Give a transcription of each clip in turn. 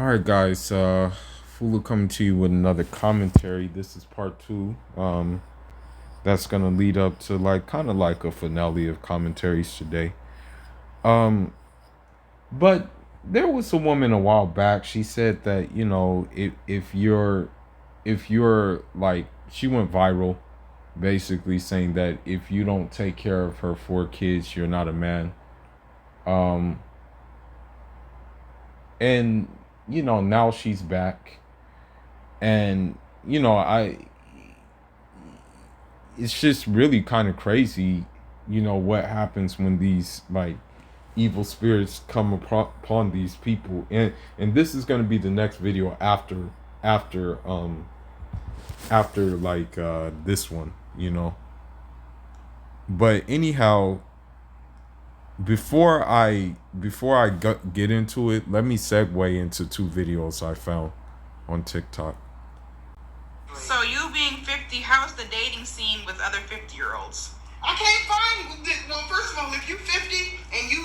right, guys. Fulu coming to you with another commentary. This is part two. That's gonna lead up to like kind of like a finale of commentaries today. Um, but there was a woman a while back. She said that if you're like she went viral, basically saying that if you don't take care of her four kids, you're not a man. Um, and now she's back, and I it's just really kind of crazy, what happens when these like evil spirits come upon these people, and this is going to be the next video after like this one, but anyhow, before I get into it, let me segue into two videos I found on TikTok. So you being 50, how's the dating scene with other 50-year-olds? I can't find. Well, first of all, if you 50 and you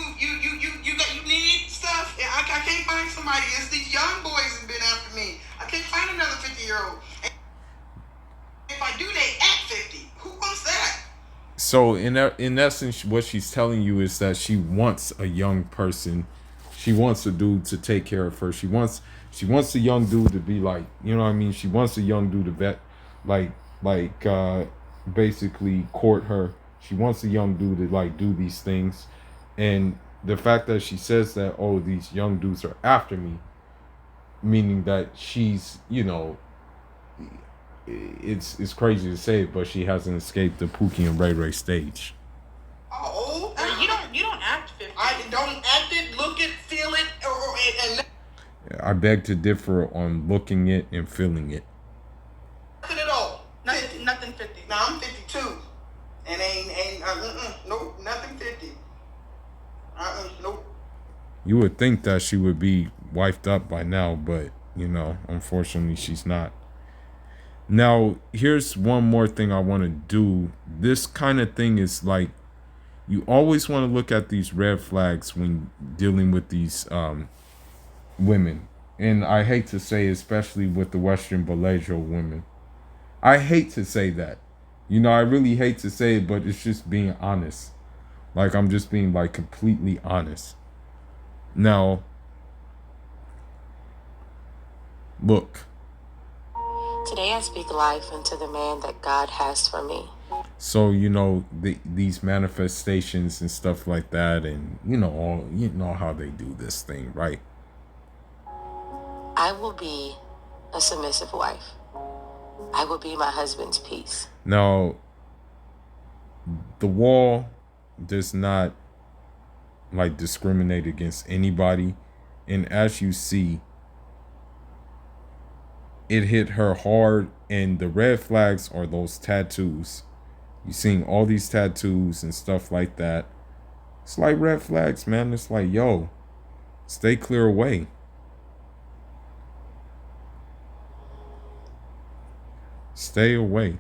need stuff, I can't find somebody. It's these young boys have been after me. I can't find another 50-year-old. If I do, they at 50. Who wants that? So in essence, what she's telling you is that she wants a young person. She wants a dude to take care of her. She wants a young dude to be like, you know what I mean? She wants a young dude to like basically court her. She wants a young dude to like do these things. And the fact that she says that, oh, these young dudes are after me, meaning that she's, it's crazy to say it, but she hasn't escaped the Pookie and Ray Ray stage. Oh, you don't act 50. I don't act it, look it, feel it, and I beg to differ on looking it and feeling it. nothing at all. Nothing 50. Now I'm 52, and nope, nothing 50. Nope. You would think that she would be wifed up by now, but unfortunately she's not. Now, here's one more thing I want to do. This kind of thing is like, you always want to look at these red flags when dealing with these women. And I hate to say, especially with the Western Baleejo women. I hate to say that. I really hate to say it, but it's just being honest. Like, I'm just being like completely honest. Now, look. Today I speak life into the man that God has for me. So, these manifestations and stuff like that, and how they do this thing, right? I will be a submissive wife. I will be my husband's peace. Now, the wall does not like discriminate against anybody, and as you see, it hit her hard, and the red flags are those tattoos. You seeing all these tattoos and stuff like that. It's like red flags, man. It's like, yo, stay clear away. Stay away,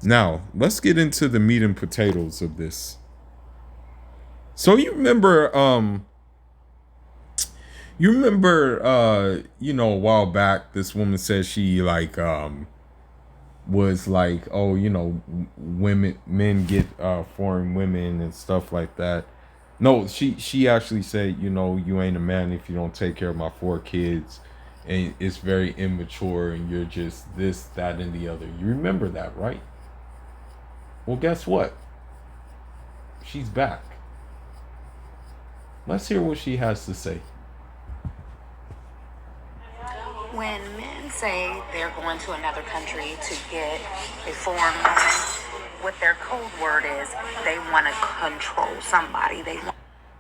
Now, let's get into the meat and potatoes of this. So you remember, a while back, this woman said she like was like, oh, men get foreign women and stuff like that. No, she actually said, you ain't a man if you don't take care of my four kids, and it's very immature, and you're just this, that, and the other. You remember that, right? Well, guess what? She's back. Let's hear what she has to say. When men say they're going to another country to get a foreign woman, what their code word is, they want to control somebody.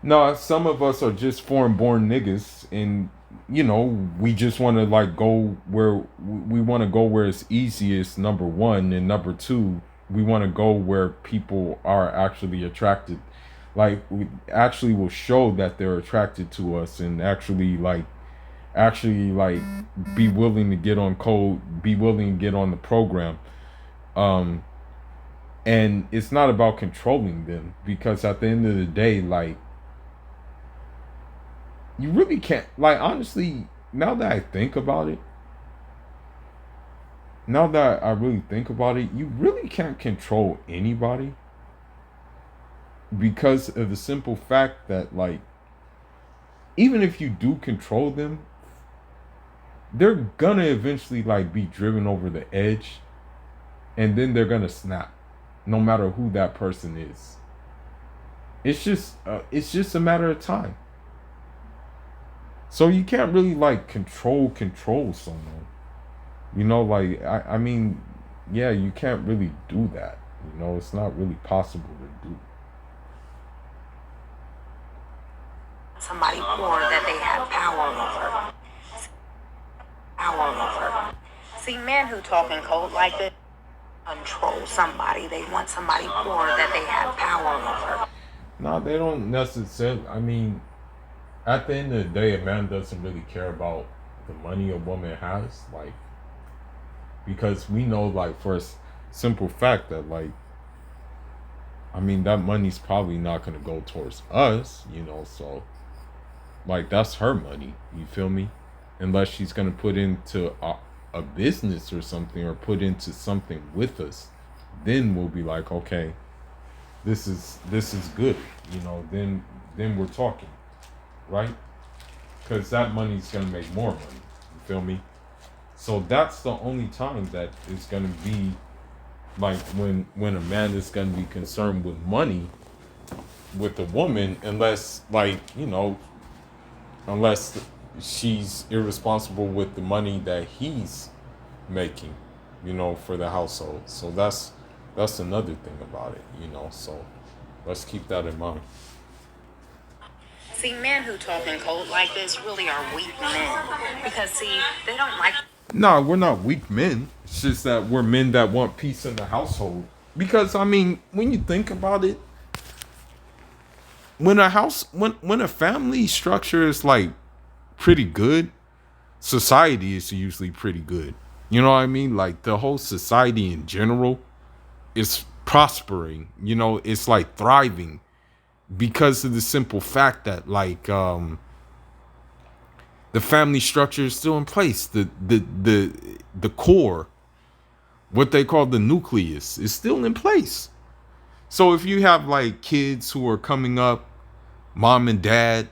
No, some of us are just foreign-born niggas, and we just want to like go where we want to go, where it's easiest, number one, and number two, we want to go where people are actually attracted. Like, we actually will show that they're attracted to us, and actually be willing to get on code, be willing to get on the program. And it's not about controlling them, because at the end of the day, like, you really can't, like, honestly, now that I think about it, now that I really think about it, you really can't control anybody because of the simple fact that, like, even if you do control them, they're gonna eventually, like, be driven over the edge, and then they're gonna snap, no matter who that person is. It's just a matter of time. So you can't really, like, control someone. You know, like, I mean, yeah, you can't really do that. You know, it's not really possible to do. Somebody poor that they have power over. See, men who talk in code like this control somebody. They want somebody poor that they have power over. No, they don't necessarily. I mean, at the end of the day, a man doesn't really care about the money a woman has, like, because we know, like, for a simple fact that, like, I mean, that money's probably not going to go towards us, you know, so, like, that's her money, you feel me? Unless she's going to put into a business or something, or put into something with us, then we'll be like, okay, this is good, you know, then we're talking, right? Because that money's going to make more money, you feel me? So that's the only time that is going to be, like, when a man is going to be concerned with money with a woman, unless, like, you know, unless she's irresponsible with the money that he's making, you know, for the household. So that's another thing about it, you know. So let's keep that in mind. See, men who talk in code like this really are weak men. Because, see, they don't like... No, we're not weak men. It's just that we're men that want peace in the household. Because, I mean, when you think about it, when a family structure is, like, pretty good, society is usually pretty good. You know what I mean? Like, the whole society in general is prospering. You know, it's, like, thriving because of the simple fact that, like, the family structure is still in place. The core, what they call the nucleus, is still in place. So if you have, like, kids who are coming up, mom and dad,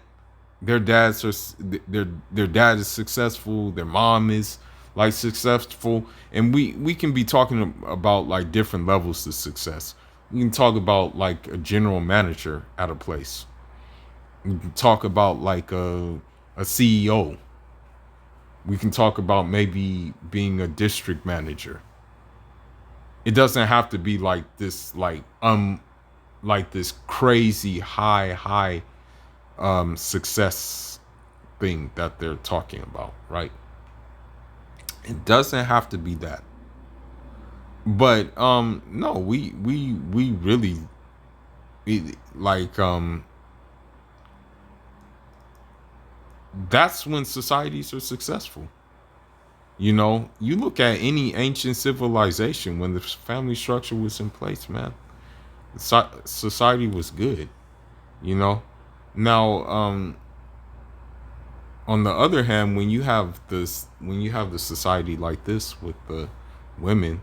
their dad is successful, their mom is, like, successful, and we can be talking about, like, different levels of success. We can talk about, like, a general manager at a place. We can talk about, like, a CEO. We can talk about maybe being a district manager. It doesn't have to be like this, like this crazy high success thing that they're talking about, right? It doesn't have to be that. But no, we really, like, that's when societies are successful. You know, you look at any ancient civilization, when the family structure was in place, man, society was good, you know. Now, on the other hand, when you have the society like this, with the women,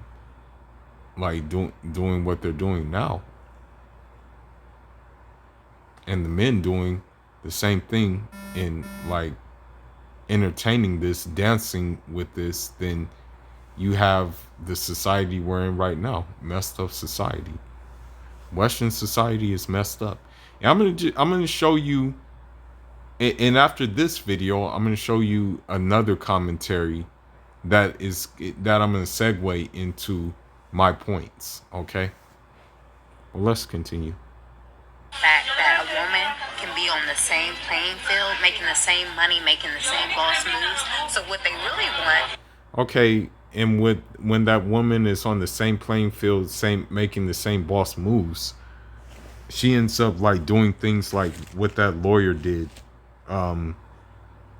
like, doing what they're doing now, and the men doing the same thing, and, like, entertaining this, dancing with this, then you have the society we're in right now. Messed up society. Western society is messed up. And I'm gonna show you, and after this video, I'm gonna show you another commentary that I'm gonna segue into my points. Okay. Well, let's continue. Fact that a woman can be on the same playing field, making the same money, making the same boss moves. So what they really want... Okay, and when that woman is on the same playing field, making the same boss moves, she ends up, like, doing things like what that lawyer did,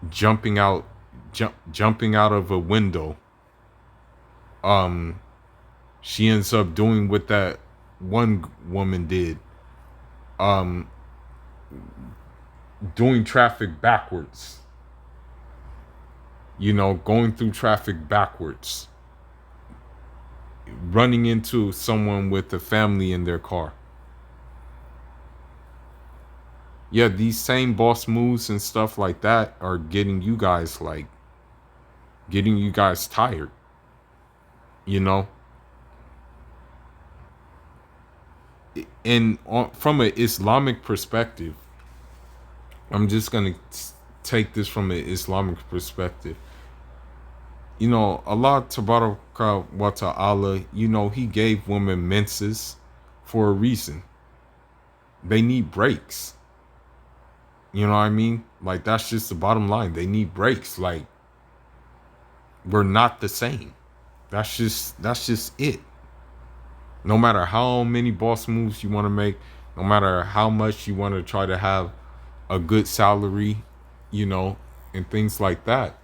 jumping out of a window. She ends up doing what that one woman did, doing traffic backwards, going through traffic backwards, running into someone with a family in their car. Yeah, these same boss moves and stuff like that are getting you guys tired, you know? And from an Islamic perspective, I'm just going to take this from an Islamic perspective. Allah Tabaraka wa Ta'ala, He gave women menses for a reason. They need breaks. You know what I mean? Like, that's just the bottom line. They need breaks. Like, we're not the same. That's just it. No matter how many boss moves you want to make, no matter how much you want to try to have a good salary, and things like that,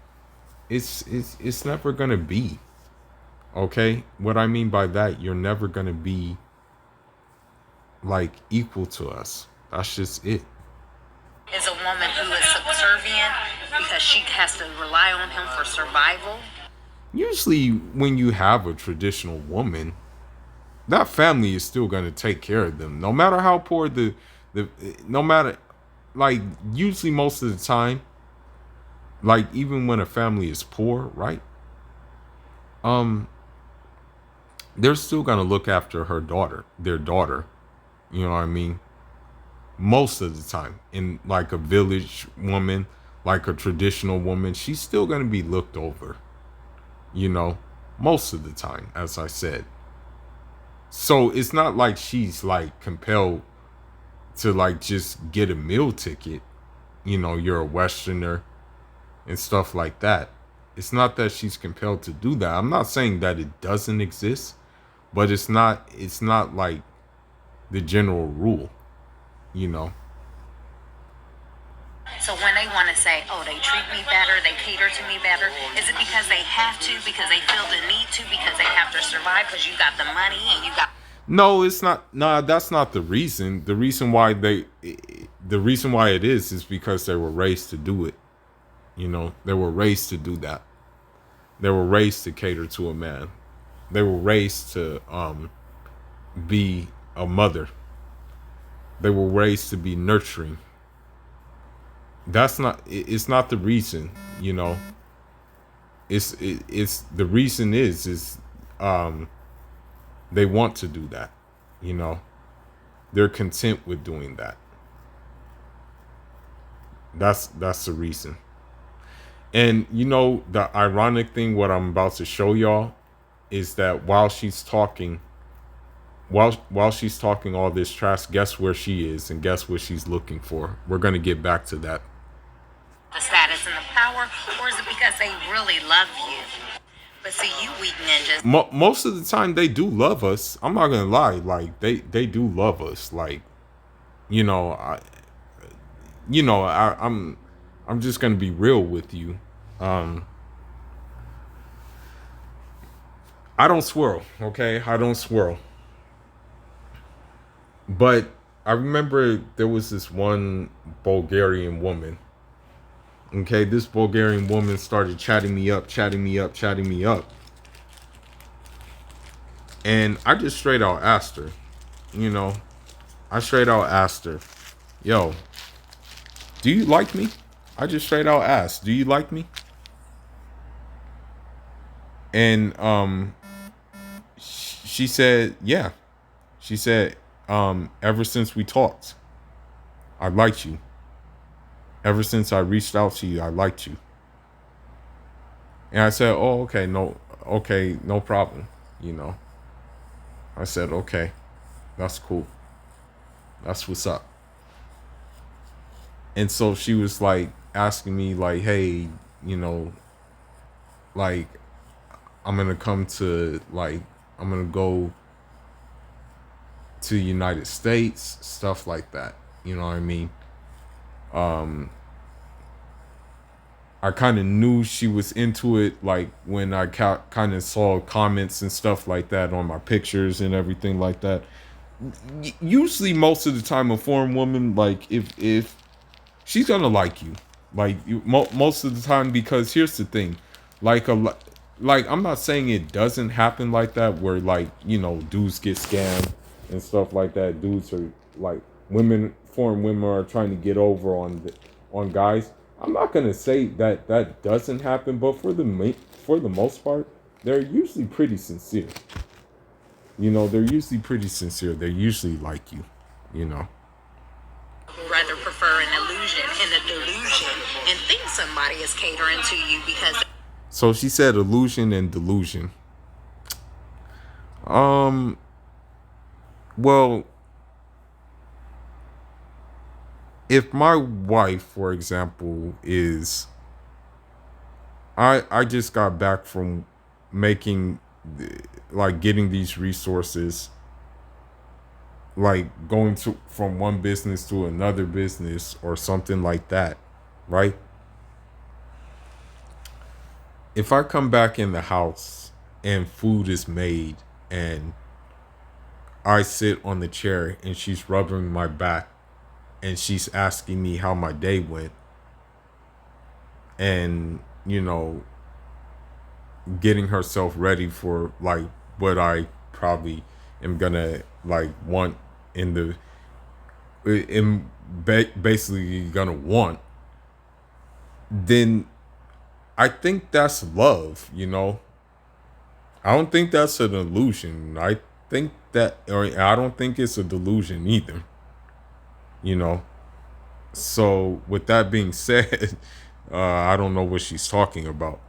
it's never gonna be. Okay? What I mean by that, you're never gonna be like equal to us. That's just it. Is a woman who is subservient because she has to rely on him for survival. Usually when you have a traditional woman, that family is still going to take care of them, no matter how poor no matter, like, usually most of the time, like, even when a family is poor, right? They're still going to look after their daughter. You know what I mean? Most of the time, in like a village woman, like a traditional woman, she's still going to be looked over, most of the time, as I said. So it's not like she's like compelled to like just get a meal ticket. You're a Westerner and stuff like that. It's not that she's compelled to do that. I'm not saying that it doesn't exist, but it's not like the general rule, So when they want to say, oh, they treat me better, they cater to me better, is it because they have to, because they feel the need to, because they have to survive, because you got the money and you got... No, it's not. Nah, that's not the reason. The reason why it is because they were raised to do it. They were raised to do that. They were raised to cater to a man. They were raised to be a mother. They were raised to be nurturing. It's not the reason, It's the reason is they want to do that, They're content with doing that. That's the reason. And the ironic thing, what I'm about to show y'all, is that while she's talking all this trash, guess where she is and guess what she's looking for. We're gonna get back to that. The status and the power, or is it because they really love you? But see, you weak ninjas. Most of the time, they do love us. I'm not gonna lie. Like, they do love us. Like, I'm just gonna be real with you. I don't swirl, okay? I don't swirl. But I remember there was this one Bulgarian woman. Okay, this Bulgarian woman started chatting me up. And I just straight out asked her, yo, do you like me? I just straight out asked, do you like me? And she said, yeah. She said, ever since we talked, I liked you. Ever since I reached out to you, I liked you. And I said, oh, okay, no problem. I said, okay, that's cool. That's what's up. And so she was like asking me like, hey, like, I'm going to go to the United States, stuff like that. You know what I mean? I kind of knew she was into it, like, when I kind of saw comments and stuff like that on my pictures and everything like that. Usually, most of the time, a foreign woman, like, if she's gonna like you, like most of the time. Because here's the thing, like like I'm not saying it doesn't happen like that, where like dudes get scammed and stuff like that. Dudes are like foreign women are trying to get over on guys. I'm not gonna say that that doesn't happen, but for the most part, they're usually pretty sincere. They're usually pretty sincere. They usually like you. You know. Rather prefer an illusion and a delusion and think somebody is catering to you because. So she said illusion and delusion. Well, if my wife, for example, is I just got back from making like getting these resources, like going to from one business to another business or something like that, right? If I come back in the house and food is made and I sit on the chair and she's rubbing my back and she's asking me how my day went, and getting herself ready for like what I probably am gonna like want in the am basically gonna want, then I think that's love. I don't think that's an illusion. I think that, or I don't think it's a delusion either. you know so with that being said, I don't know what she's talking about.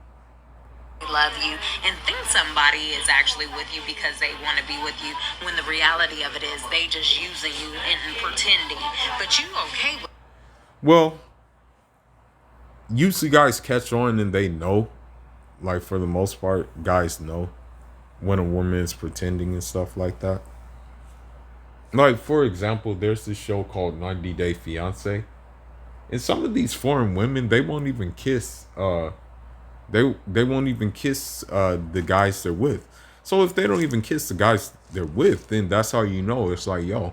Love you and think somebody is actually with you because they want to be with you when the reality of it is they just using you and pretending, but you okay with. Well, usually guys catch on and they know, like for the most part guys know when a woman is pretending and stuff like that. Like for example, there's this show called 90 Day Fiance, and some of these foreign women, they won't even kiss they won't even kiss the guys they're with. So if they don't even kiss the guys they're with, then that's how you know. It's like, yo,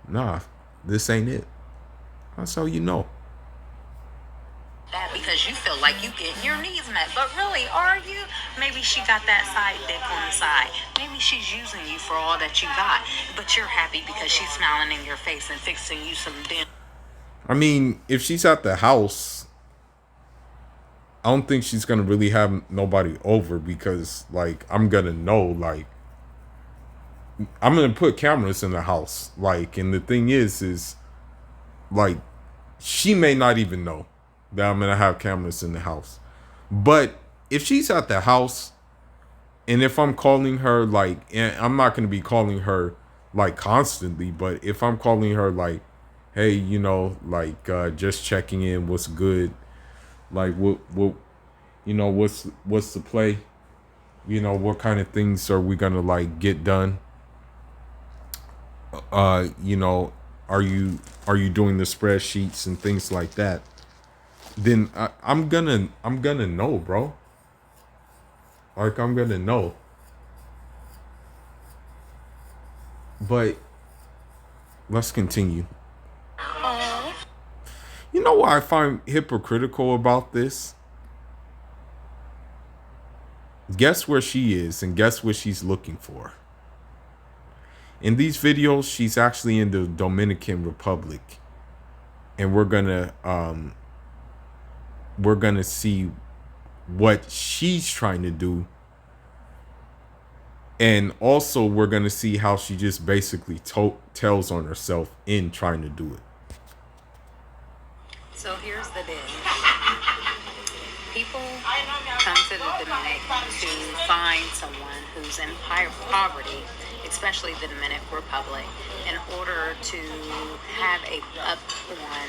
nah, this ain't it. That's how you know. That because you feel like you getting your needs met, but really, are you? Maybe she got that side dick on the side. Maybe she's using you for all that you got, but you're happy because she's smiling in your face and fixing you some dinner. I mean, if she's at the house, I don't think she's gonna really have nobody over, because like I'm gonna know, like I'm gonna put cameras in the house, like, and the thing is like she may not even know that I'm gonna have cameras in the house. But if she's at the house, and if I'm calling her, like, and I'm not gonna be calling her like constantly, but if I'm calling her like, hey, like just checking in, what's good, like what's the play, what kind of things are we gonna like get done, uh you know are you doing the spreadsheets and things like that, then I'm gonna know, bro. Like, I'm gonna know. But let's continue. You know what I find hypocritical about this? Guess where she is and guess what she's looking for. In these videos, she's actually in the Dominican Republic. And we're gonna see what she's trying to do. And also we're gonna see how she just basically tells on herself in trying to do it. So here's the deal. People come to the Dominican to find someone who's in poverty, especially the Dominican Republic, in order to have up on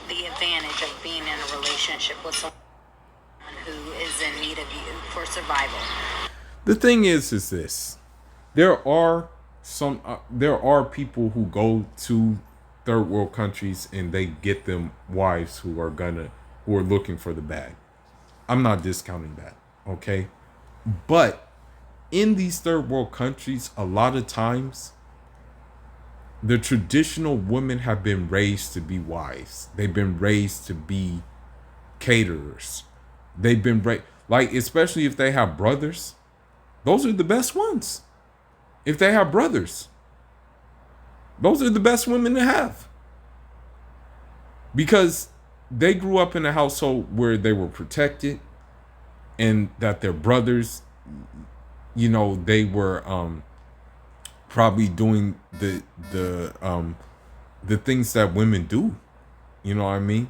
the advantage of being in a relationship with someone who is in need of you for survival. The thing is this: there are people who go to third world countries and they get them wives who are looking for the bag. I'm not discounting that, okay? But in these third world countries, a lot of times the traditional women have been raised to be wives. They've been raised to be caterers. They've been like, especially if they have brothers, those are the best ones. If they have brothers, those are the best women to have, because they grew up in a household where they were protected, and that their brothers, they were probably doing the things that women do. You know what I mean?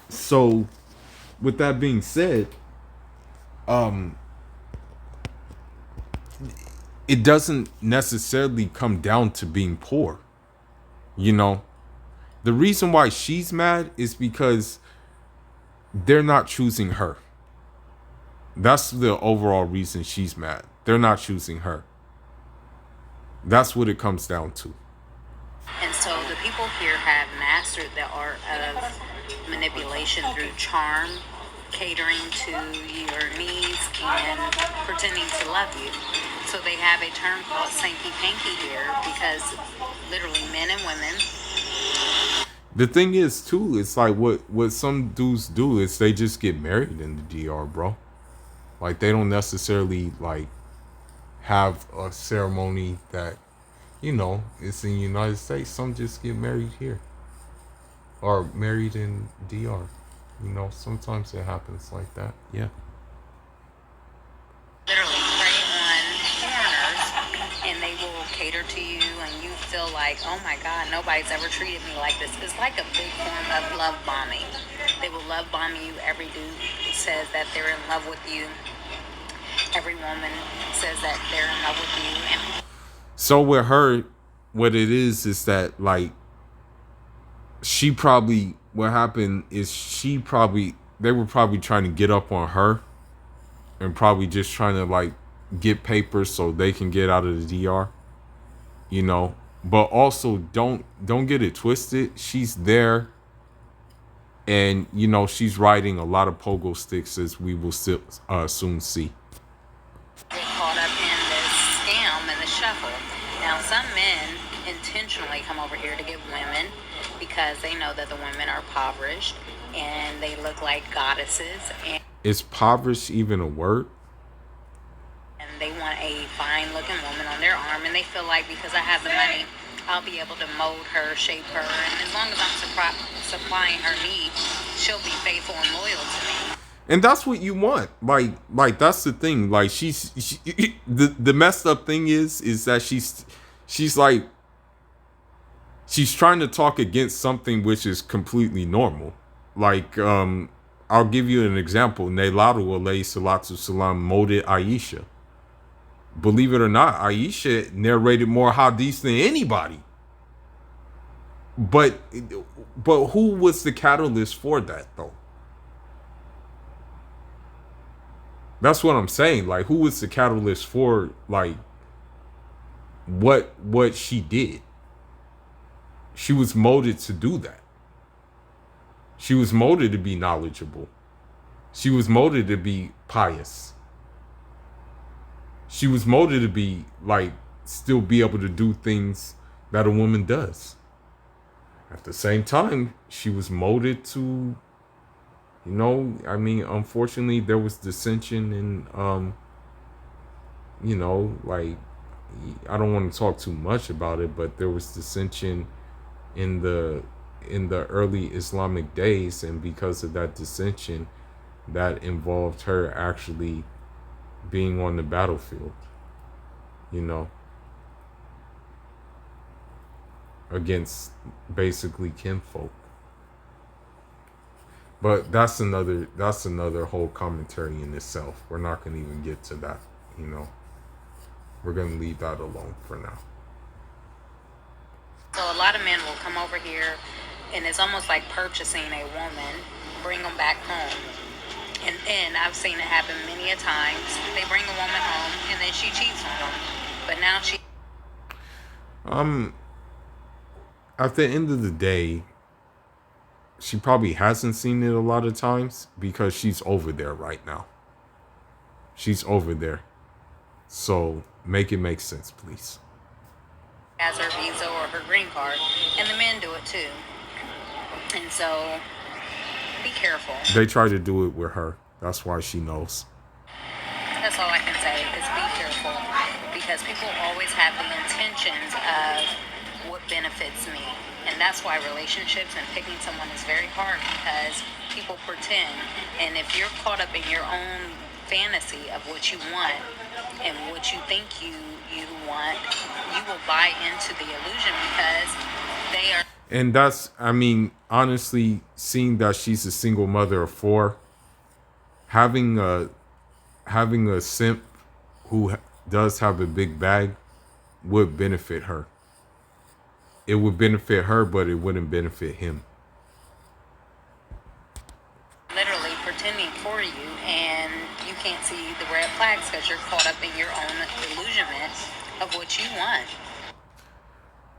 So with that being said, it doesn't necessarily come down to being poor. The reason why she's mad is because they're not choosing her. That's the overall reason she's mad. They're not choosing her. That's what it comes down to. And so the people here have mastered the art of manipulation through charm, catering to your needs, and pretending to love you. So they have a term called Sankey Panky here, because literally men and women. The thing is, too, it's like what some dudes do is they just get married in the DR, bro. Like, they don't necessarily, like, have a ceremony that, it's in the United States. Some just get married here. Or married in DR. Sometimes it happens like that. Yeah. Literally prey on foreigners, and they will cater to you, and you feel like, oh my God, nobody's ever treated me like this. It's like a big form of love bombing. They will love bomb you. Every dude says that they're in love with you. Every woman says that they're in love with you. And so with her, what it is that, like, what happened is they were probably trying to get up on her, and probably just trying to, like, get papers so they can get out of the DR, but also don't get it twisted. She's there, and she's riding a lot of pogo sticks, as we will soon see. get caught up in this scam and the shuffle. Now, some men intentionally come over here to get women because they know that the women are impoverished and they look like goddesses. And is impoverished even a word? And they want a fine-looking woman on their arm, and they feel like because I have the money, I'll be able to mold her, shape her, and as long as I'm supplying her needs, she'll be faithful and loyal to me. And that's what you want. Like that's the thing. Like the messed up thing is that she's like, she's trying to talk against something which is completely normal. Like, I'll give you an example. Neladu alayhi salatu salam molded Aisha. Believe it or not, Aisha narrated more hadiths than anybody. But who was the catalyst for that, though? That's what I'm saying. Like, who was the catalyst for, like, what she did? She was molded to do that. She was molded to be knowledgeable. She was molded to be pious. She was molded to be, like, still be able to do things that a woman does. At the same time, she was molded to, unfortunately, there was dissension in, like, I don't want to talk too much about it, but there was dissension in the early Islamic days, and because of that dissension, that involved her actually being on the battlefield, against basically kinfolk. But that's another whole commentary in itself. We're not going to even get to that, We're going to leave that alone for now. So a lot of men will come over here, and it's almost like purchasing a woman, bring them back home. And I've seen it happen many a times. They bring a woman home, and then she cheats on them. But now she... At the end of the day, she probably hasn't seen it a lot of times because she's over there right now. She's over there. So make it make sense, please. has her visa or her green card, and the men do it too. And so, be careful. They try to do it with her. That's why she knows. That's all I can say is be careful, because people always have the intentions of what benefits me. And that's why relationships and picking someone is very hard, because people pretend. And if you're caught up in your own fantasy of what you want and what you think you want, you will buy into the illusion, because they are. And that's, I mean, honestly, seeing that she's a single mother of 4, having a simp who does have a big bag would benefit her. It would benefit her, but it wouldn't benefit him. Literally pretending for you, and you can't see the red flags because you're caught up in your own illusionment of what you want.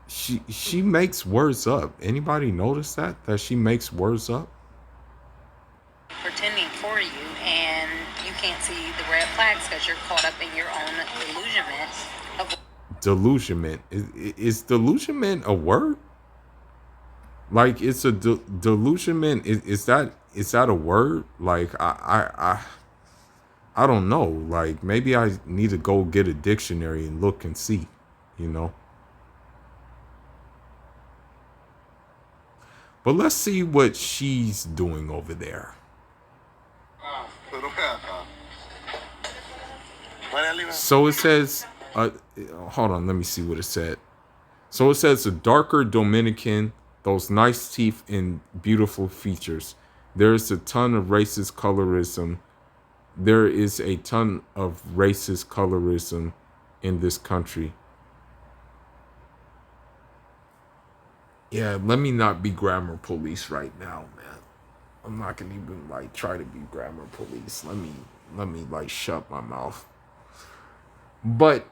She makes words up. Anybody notice that she makes words up? Pretending for you, and you can't see the red flags because you're caught up in your own illusionment of. Delusionment is delusionment a word? Like, it's a delusionment. Is that a word? Like, I don't know. Like, maybe I need to go get a dictionary and look and see, you know. But let's see what she's doing over there. So it says, hold on, let me see what it said. So it says a darker Dominican, those nice teeth and beautiful features. There is a ton of racist colorism. There is a ton of racist colorism in this country. Yeah, let me not be grammar police right now, man. I'm not gonna even like try to be grammar police. Let me like shut my mouth. But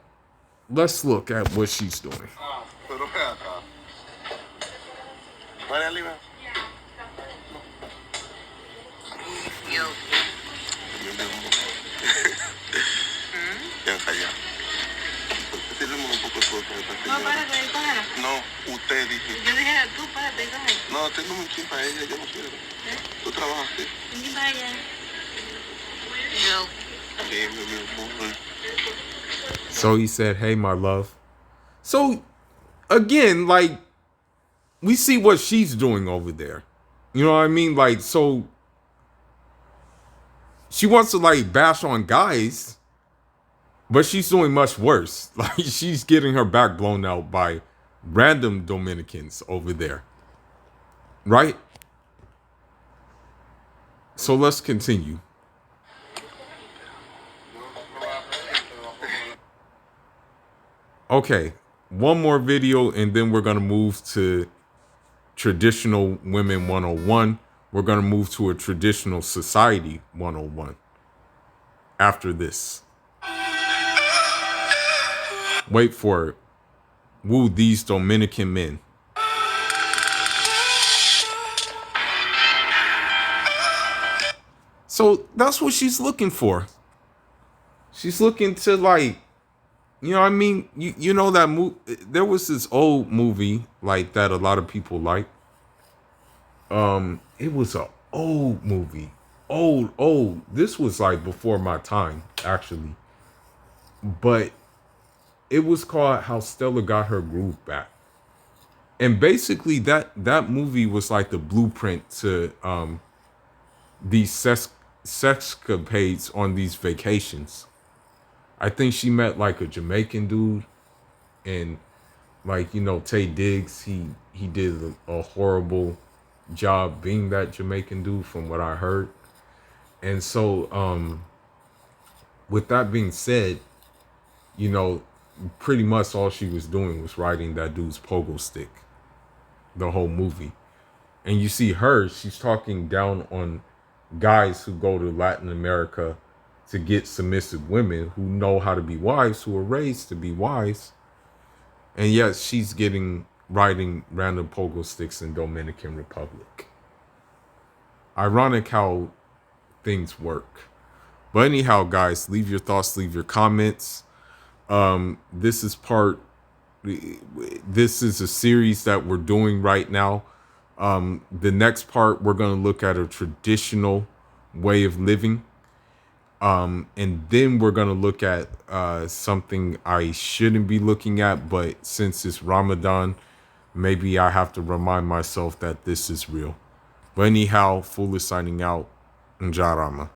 let's look at what she's doing. No, párate, cógela. No, usted dice. Yo dije, tú párate, cógela. No, tengo un chin para ella, yo no quiero. Tú trabajas así. Un chin para ella. Yo. So he said, hey, my love. So, again, like, we see what she's doing over there. You know what I mean? Like, so she wants to, like, bash on guys, but she's doing much worse. Like, she's getting her back blown out by random Dominicans over there. Right? So let's continue. Okay, one more video and then we're going to move to traditional women 101. We're going to move to a traditional society 101 after this. Wait for it. Woo these Dominican men. So that's what she's looking for. She's looking to, like, you know what I mean? You know that movie? There was this old movie like that a lot of people like. It was an old movie. Old. This was like before my time, actually. But it was called How Stella Got Her Groove Back. And basically that movie was like the blueprint to these sexcapades on these vacations. I think she met like a Jamaican dude, and like, you know, Tay Diggs, he did a horrible job being that Jamaican dude from what I heard. And so with that being said, you know, pretty much all she was doing was riding that dude's pogo stick the whole movie. And you see her, she's talking down on guys who go to Latin America to get submissive women who know how to be wives, who are raised to be wives. And yet she's riding random pogo sticks in Dominican Republic. Ironic how things work. But anyhow, guys, leave your thoughts, leave your comments. This is part this is a series that we're doing right now. The next part, we're going to look at a traditional way of living. And then we're going to look at something I shouldn't be looking at, but since it's Ramadan, maybe I have to remind myself that this is real. But anyhow, Fool is signing out. Njarama.